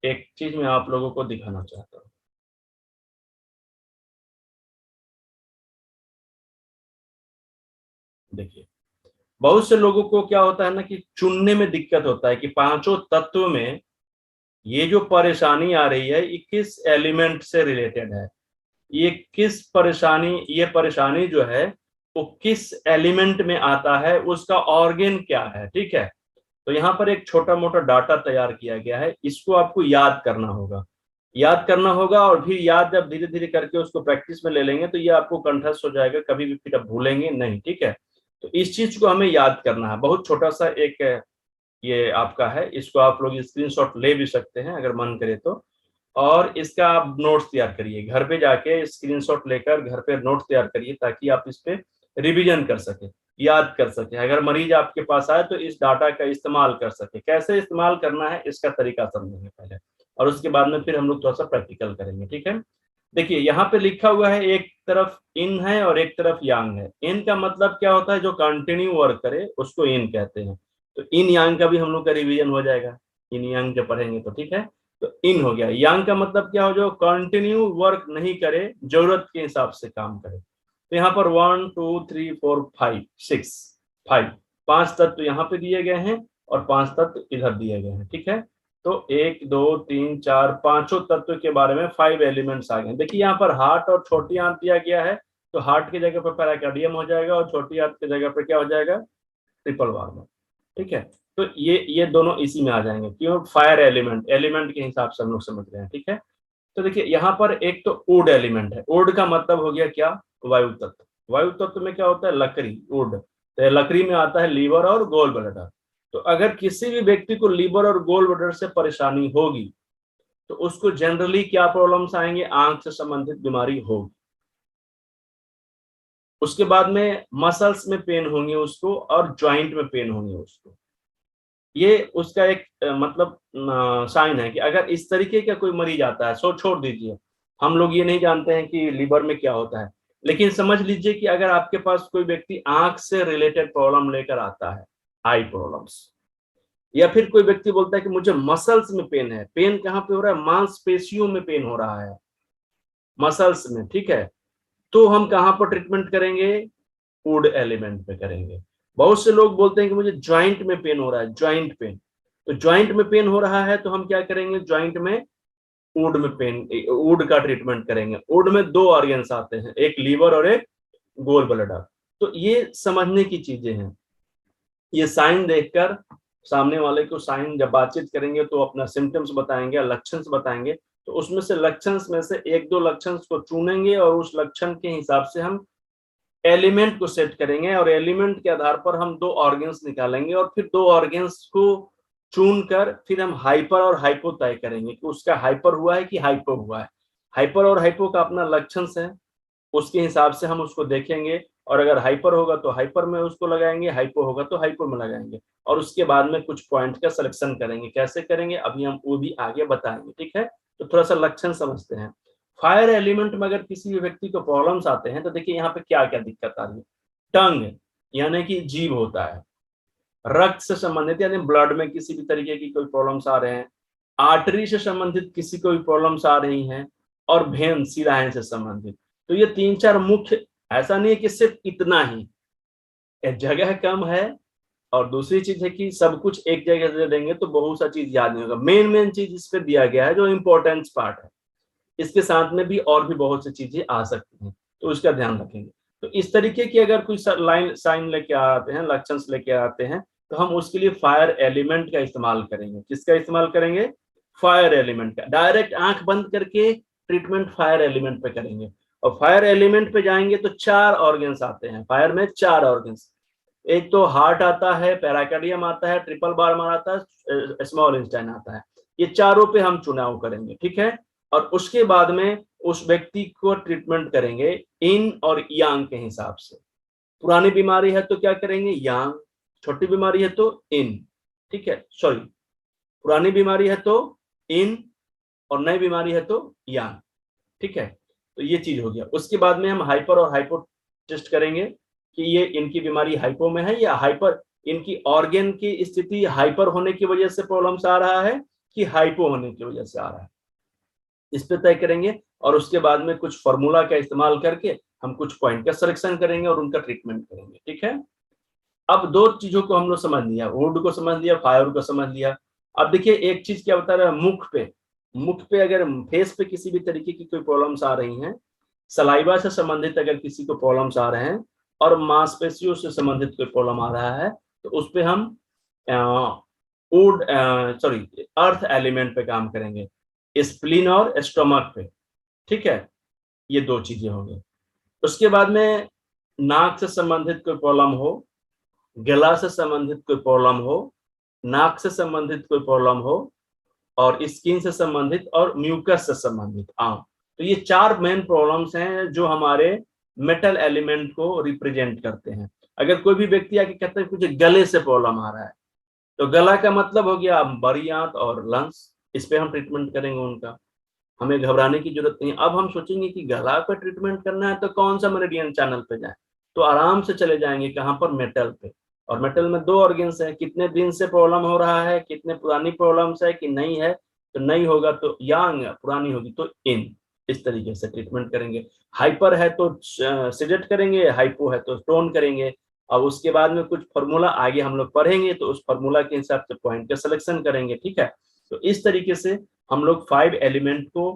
एक चीज मैं आप लोगों को दिखाना चाहता हूँ। देखिए, बहुत से लोगों को क्या होता है ना कि चुनने में दिक्कत होता है कि पांचों तत्व में ये जो परेशानी आ रही है ये किस एलिमेंट से रिलेटेड है, ये किस परेशानी, ये परेशानी जो है वो किस एलिमेंट में आता है, उसका ऑर्गेन क्या है। ठीक है, तो यहाँ पर एक छोटा मोटा डाटा तैयार किया गया है, इसको आपको याद करना होगा, याद करना होगा। और फिर याद जब धीरे धीरे करके उसको प्रैक्टिस में ले लेंगे तो ये आपको कंठस्थ हो जाएगा, कभी भी फिर आप भूलेंगे नहीं। ठीक है, तो इस चीज को हमें याद करना है। बहुत छोटा सा एक ये आपका है, इसको आप लोग स्क्रीनशॉट ले भी सकते हैं अगर मन करे तो। और इसका आप नोट्स तैयार करिए, घर पे जाके स्क्रीनशॉट लेकर घर पे नोट्स तैयार करिए ताकि आप इस पे रिवीजन कर सके, याद कर सके। अगर मरीज आपके पास आए तो इस डाटा का इस्तेमाल कर सके। कैसे इस्तेमाल करना है इसका तरीका समझेंगे पहले, और उसके बाद में फिर हम लोग थोड़ा सा प्रैक्टिकल करेंगे। ठीक है, देखिए यहाँ पे लिखा हुआ है, एक तरफ इन है और एक तरफ यांग है। इन का मतलब क्या होता है, जो कंटिन्यू वर्क करे उसको इन कहते हैं। तो इन यांग का भी हम लोग का रिवीजन हो जाएगा, इन यांग जब पढ़ेंगे तो। ठीक है, तो इन हो गया। यांग का मतलब क्या हो, जो कंटिन्यू वर्क नहीं करे, जरूरत के हिसाब से काम करे। तो यहाँ पर 1 2 3 4 5 6 5 पांच तत्व यहाँ पे दिए गए हैं और पांच तत्व इधर दिए गए हैं। ठीक है, तो एक दो तीन चार पांचों तत्व के बारे में 5 एलिमेंट्स आ गए। देखिए यहाँ पर हार्ट और छोटी आंत दिया गया है, तो हार्ट की जगह पर पैराकार्डियम हो जाएगा और छोटी आंत की जगह पर क्या हो जाएगा, ट्रिपल वार्मर। ठीक है, तो ये दोनों इसी में आ जाएंगे। क्यों, फायर एलिमेंट, एलिमेंट के हिसाब से हम लोग समझ रहे हैं। ठीक है, तो देखिए यहाँ पर एक तो वुड एलिमेंट है। वुड का मतलब हो गया क्या, वायु तत्व। वायु तत्व में क्या होता है, लकड़ी, वुड। तो लकड़ी में आता है लीवर और गोल ब्लैडर। तो अगर किसी भी व्यक्ति को लीवर और गोल ब्लैडर से परेशानी होगी तो उसको जनरली क्या प्रॉब्लम्स आएंगे, आंख से संबंधित बीमारी होगी। उसके बाद में मसल्स में पेन होंगे उसको, और ज्वाइंट में पेन होंगे उसको। ये उसका एक मतलब साइन है कि अगर इस तरीके का कोई मरीज आता है, सो छोड़ दीजिए, हम लोग ये नहीं जानते हैं कि लीवर में क्या होता है, लेकिन समझ लीजिए कि अगर आपके पास कोई व्यक्ति आंख से रिलेटेड प्रॉब्लम लेकर आता है, आई प्रॉब्लम्स, या फिर कोई व्यक्ति बोलता है कि मुझे मसल्स में पेन है। पेन कहाँ पे हो रहा है, मांसपेशियों में पेन हो रहा है, मसल्स में। ठीक है, तो हम कहाँ पर ट्रीटमेंट करेंगे, वुड एलिमेंट पे करेंगे। बहुत से लोग बोलते हैं कि मुझे ज्वाइंट में पेन हो रहा है, ज्वाइंट पेन। तो ज्वाइंट में पेन हो रहा है तो हम क्या करेंगे, ज्वाइंट में वुड में पेन, वुड का ट्रीटमेंट करेंगे। वुड में दो ऑर्गन्स आते हैं, एक लीवर और एक गोल ब्लैडर। तो ये समझने की चीजें हैं। ये साइन देखकर सामने वाले को, साइन जब बातचीत करेंगे तो अपना सिम्टम्स बताएंगे, लक्षण बताएंगे, तो उसमें से लक्षण में से एक दो लक्षण को चुनेंगे और उस लक्षण के हिसाब से हम एलिमेंट को सेट करेंगे, और एलिमेंट के आधार पर हम दो ऑर्गन्स निकालेंगे और फिर दो ऑर्गन्स को चुन कर फिर हम हाइपर और हाइपो तय करेंगे कि उसका हाइपर हुआ है कि हाइपो हुआ है। हाइपर और हाइपो का अपना लक्षण है, उसके हिसाब से हम उसको देखेंगे, और अगर हाइपर होगा तो हाइपर में उसको लगाएंगे, हाइपो होगा तो हाइपो में लगाएंगे, और उसके बाद में कुछ पॉइंट का सिलेक्शन करेंगे। कैसे करेंगे अभी हम वो भी आगे बताएंगे। ठीक है, तो थोड़ा सा लक्षण समझते हैं। फायर एलिमेंट में अगर किसी भी व्यक्ति को प्रॉब्लम्स आते हैं तो देखिए यहाँ पे क्या क्या दिक्कत आ रही है। टंग यानी कि जीभ होता है, रक्त से संबंधित यानी ब्लड में किसी भी तरीके की कोई प्रॉब्लम्स आ रहे हैं, आर्टरी से संबंधित किसी को भी प्रॉब्लम्स आ रही हैं, और भेन सिराएं से संबंधित। तो ये तीन चार मुख्य, ऐसा नहीं है कि सिर्फ इतना ही, जगह कम है, और दूसरी चीज है कि सब कुछ एक जगह से देंगे तो बहुत सा चीज याद नहीं होगा। मेन मेन चीज इस पे दिया गया है जो इंपॉर्टेंस पार्ट है, इसके साथ में भी और भी बहुत सी चीजें आ सकती हैं, तो उसका ध्यान रखेंगे। तो इस तरीके की अगर कोई लाइन साइन लेके आते हैं, लक्षण लेके आते हैं, तो हम उसके लिए फायर एलिमेंट का इस्तेमाल करेंगे। किसका इस्तेमाल करेंगे, फायर एलिमेंट का। डायरेक्ट आंख बंद करके ट्रीटमेंट फायर एलिमेंट पे करेंगे। और फायर एलिमेंट पे जाएंगे तो चार ऑर्गन्स आते हैं, फायर में चार ऑर्गन्स। एक तो हार्ट आता है, पैराकार्डियम आता है, ट्रिपल बार्मर आता है, स्मॉल इंटेस्टाइन आता है। ये चारों पे हम चुनाव करेंगे। ठीक है, और उसके बाद में उस व्यक्ति को ट्रीटमेंट करेंगे इन और यांग के हिसाब से। पुरानी बीमारी है तो क्या करेंगे, यांग। छोटी बीमारी है तो इन। ठीक है, सॉरी, पुरानी बीमारी है तो इन, और नई बीमारी है तो यांग। ठीक है, तो ये चीज हो गया। उसके बाद में हम हाइपर और हाइपो टेस्ट करेंगे कि ये इनकी बीमारी हाइपो में है या हाइपर, इनकी ऑर्गन की स्थिति हाइपर होने की वजह से प्रॉब्लम्स आ रहा है, कि हाइपो होने की वजह से आ रहा है, इस पे तय करेंगे। और उसके बाद में कुछ फॉर्मूला का इस्तेमाल करके हम कुछ पॉइंट का सिलेक्शन करेंगे और उनका ट्रीटमेंट करेंगे, ठीक है। अब दो चीजों को हम लोग समझ लिया, वुड को समझ लिया, फायर को समझ लिया। अब देखिए एक चीज क्या बता रहा है, मुख पे अगर फेस पे किसी भी तरीके की कोई प्रॉब्लम्स आ रही हैं, सलाइवा से संबंधित अगर किसी को प्रॉब्लम्स आ रहे हैं और मांसपेशियों से संबंधित कोई प्रॉब्लम आ रहा है, तो उस पे हम वुड सॉरी अर्थ एलिमेंट पे काम करेंगे, स्प्लीन और स्टोमक पे, ठीक है। ये दो चीजें हो गई। उसके बाद में नाक से संबंधित कोई प्रॉब्लम हो, गला से संबंधित कोई प्रॉब्लम हो, नाक से संबंधित कोई प्रॉब्लम हो, और स्किन से संबंधित और म्यूकस से संबंधित आम, तो ये चार मेन प्रॉब्लम्स हैं जो हमारे मेटल एलिमेंट को रिप्रेजेंट करते हैं। अगर कोई भी व्यक्ति आके कहता है मुझे गले से प्रॉब्लम आ रहा है, तो गला का मतलब हो गया बड़ी आंत और लंग्स, इस पे हम ट्रीटमेंट करेंगे उनका, हमें घबराने की जरूरत नहीं। अब हम सोचेंगे कि गला पर ट्रीटमेंट करना है तो कौन सा मेरिडियन चैनल पे जाए, तो आराम से चले जाएंगे कहाँ पर, मेटल पे। और मेटल में दो ऑर्गन्स है, कितने दिन से प्रॉब्लम हो रहा है, कितने पुरानी प्रॉब्लम्स है कि नहीं है, तो नहीं होगा तो यांग, पुरानी होगी तो इन, इस तरीके से ट्रीटमेंट करेंगे। हाइपर है तो सिडेट करेंगे, हाइपो है तो टोन करेंगे। और उसके बाद में कुछ फॉर्मूला आगे हम लोग पढ़ेंगे, तो उस फॉर्मूला के हिसाब से पॉइंट का सिलेक्शन करेंगे, ठीक है। तो इस तरीके से हम लोग 5 एलिमेंट को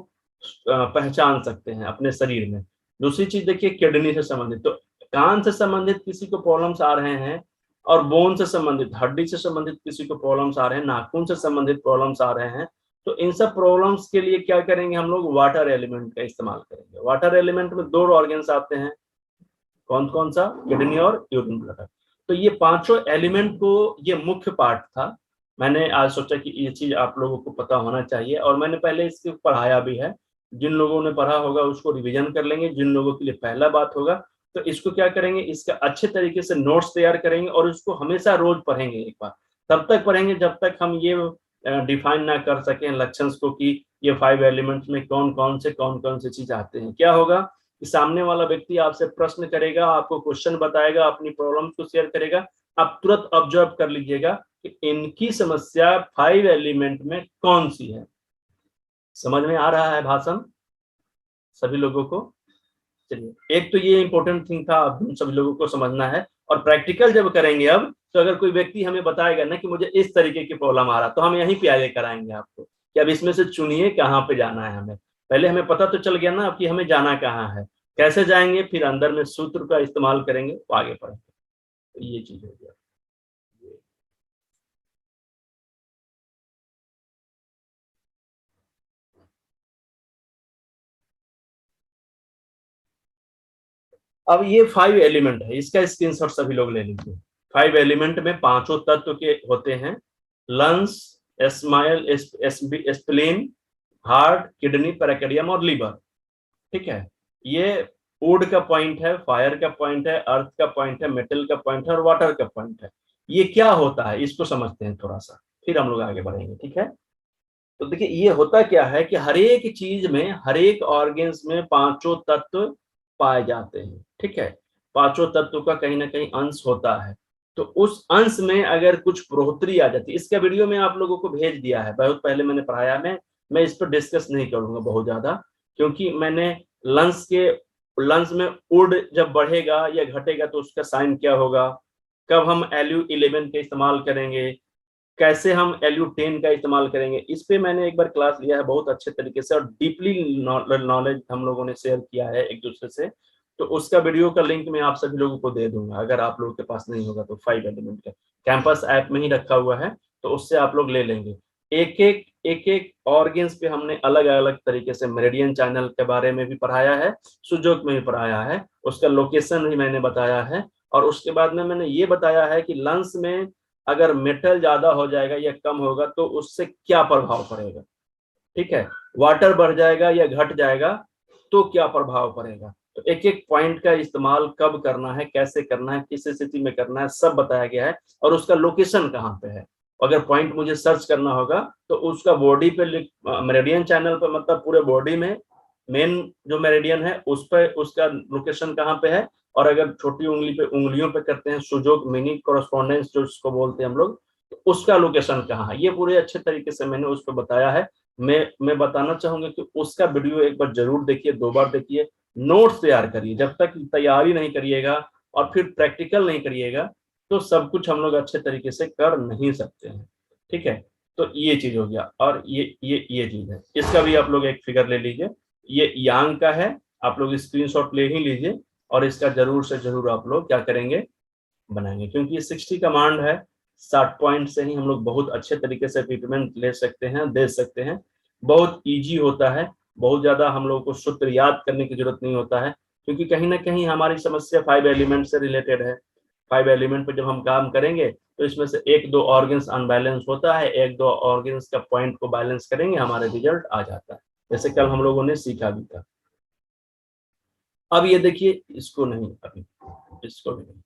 पहचान सकते हैं अपने शरीर में। दूसरी चीज देखिए किडनी से संबंधित, तो कान से संबंधित किसी को प्रॉब्लम्स आ रहे हैं, और बोन से संबंधित, हड्डी से संबंधित किसी को प्रॉब्लम्स आ रहे हैं, नाखून से संबंधित प्रॉब्लम्स आ रहे हैं, तो इन सब प्रॉब्लम्स के लिए क्या करेंगे, हम लोग वाटर एलिमेंट का इस्तेमाल करेंगे। वाटर एलिमेंट में दो ऑर्गन्स आते हैं, कौन कौन सा, किडनी और यूरिन ब्लडर। तो ये पांचों एलिमेंट को, ये मुख्य पार्ट था। मैंने आज सोचा कि ये चीज आप लोगों को पता होना चाहिए, और मैंने पहले इसको पढ़ाया भी है। जिन लोगों ने पढ़ा होगा उसको रिवीजन कर लेंगे, जिन लोगों के लिए पहला बात होगा तो इसको क्या करेंगे, इसका अच्छे तरीके से नोट्स तैयार करेंगे और इसको हमेशा रोज पढ़ेंगे एक बार। तब तक पढ़ेंगे जब तक हम ये डिफाइन ना कर सकें लक्षण को कि ये 5 एलिमेंट्स में कौन कौन से चीज आते हैं। क्या होगा कि सामने वाला व्यक्ति आपसे प्रश्न करेगा, आपको क्वेश्चन बताएगा, अपनी प्रॉब्लम को शेयर करेगा, आप तुरंत ऑब्जर्व कर लीजिएगा कि इनकी समस्या 5 एलिमेंट में कौन सी है। समझ में आ रहा है भाषण सभी लोगों को? चलिए, एक तो ये इंपॉर्टेंट थिंग था, अब सभी लोगों को समझना है। और प्रैक्टिकल जब करेंगे अब, तो अगर कोई व्यक्ति हमें बताएगा ना कि मुझे इस तरीके की प्रॉब्लम आ रहा, तो हम यहीं पे आगे कराएंगे आपको कि अब इसमें से चुनिए कहाँ पे जाना है हमें। पहले हमें पता तो चल गया ना कि हमें जाना कहाँ है, कैसे जाएंगे, फिर अंदर में सूत्र का इस्तेमाल करेंगे तो आगे बढ़ेंगे। तो ये चीज हो गया। अब ये 5 एलिमेंट है, इसका स्क्रीनशॉट सभी लोग ले लीजिए। 5 एलिमेंट में पांचों तत्व के होते हैं, lungs, smile, spleen, heart, kidney, pericardium और लीवर, ठीक है। ये वुड का पॉइंट है, फायर का पॉइंट है, अर्थ का पॉइंट है, मेटल का पॉइंट है और वाटर का पॉइंट है। ये क्या होता है इसको समझते हैं थोड़ा सा, फिर हम लोग आगे बढ़ेंगे, ठीक है। तो देखिए ये होता क्या है कि हर एक चीज में, हर एक ऑर्गन्स में पांचों तत्व पाए जाते हैं, ठीक है। पांचों तत्व का कहीं ना कहीं अंश होता है, तो उस अंश में अगर कुछ बढ़ोतरी आ जाती है, इसका वीडियो मैं आप लोगों को भेज दिया है, बहुत पहले मैंने पढ़ाया। मैं इस पर डिस्कस नहीं करूंगा बहुत ज्यादा, क्योंकि मैंने लंग्स में वुड जब बढ़ेगा या घटेगा तो उसका साइन क्या होगा, कब हम Lu11 का इस्तेमाल करेंगे, कैसे हम Lu10 का इस्तेमाल करेंगे, इस पे मैंने एक बार क्लास लिया है बहुत अच्छे तरीके से, और डीपली नॉलेज हम लोगों ने शेयर किया है एक दूसरे से। तो उसका वीडियो का लिंक मैं आप सभी लोगों को दे दूंगा, अगर आप लोगों के पास नहीं होगा तो 5 एलिमेंट का कैंपस ऐप में ही रखा हुआ है, तो उससे आप लोग ले लेंगे। एक एक ऑर्गन्स पे हमने अलग अलग तरीके से मेरिडियन चैनल के बारे में भी पढ़ाया है, सुजोक में भी पढ़ाया है, उसका लोकेशन भी मैंने बताया है। और उसके बाद में मैंने ये बताया है कि लंग्स में अगर मेटल ज्यादा हो जाएगा या कम होगा तो उससे क्या प्रभाव पड़ेगा, ठीक है। वाटर बढ़ जाएगा या घट जाएगा तो क्या प्रभाव पड़ेगा, तो एक एक पॉइंट का इस्तेमाल कब करना है, कैसे करना है, किस स्थिति में करना है, सब बताया गया है। और उसका लोकेशन कहाँ पे है, अगर पॉइंट मुझे सर्च करना होगा तो उसका बॉडी पे मेरिडियन चैनल पर, मतलब पूरे बॉडी में मेन जो मेरिडियन है उस पर उसका लोकेशन कहाँ पे है। और अगर छोटी उंगली पे, उंगलियों पे करते हैं सुजोग मिनी कोरस्पोंडेंस जो उसको बोलते हैं हम लोग, तो उसका लोकेशन कहाँ है, ये पूरे अच्छे तरीके से मैंने उसको बताया है। मैं बताना चाहूंगा कि उसका वीडियो एक बार जरूर देखिए, 2 बार देखिए, नोट्स तैयार करिए। जब तक तैयारी नहीं करिएगा और फिर प्रैक्टिकल नहीं करिएगा तो सब कुछ हम लोग अच्छे तरीके से कर नहीं सकते हैं। ठीक है, तो ये चीज हो गया। और ये चीज है, इसका भी आप लोग एक फिगर ले लीजिए। ये यांग का है, आप लोग स्क्रीनशॉट ले ही लीजिए और इसका जरूर से जरूर आप लोग क्या करेंगे, बनाएंगे, क्योंकि ये 60 कमांड है। 60 पॉइंट से ही हम लोग बहुत अच्छे तरीके से ट्रीटमेंट ले सकते हैं, दे सकते हैं। बहुत इजी होता है, बहुत ज्यादा हम लोग को सूत्र याद करने की जरूरत नहीं होता है, क्योंकि कहीं ना कहीं हमारी समस्या 5 एलिमेंट से रिलेटेड है। 5 एलिमेंट पर जब हम काम करेंगे तो इसमें से 1-2 ऑर्गन्स अनबैलेंस होता है, 1-2 ऑर्गन्स का पॉइंट को बैलेंस करेंगे, हमारे रिजल्ट आ जाता है, जैसे कल हम लोगों ने सीखा भी था। अब ये देखिए, इसको नहीं, अभी इसको भी नहीं,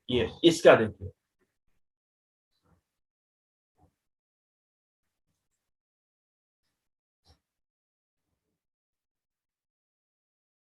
ये इसका देखिए,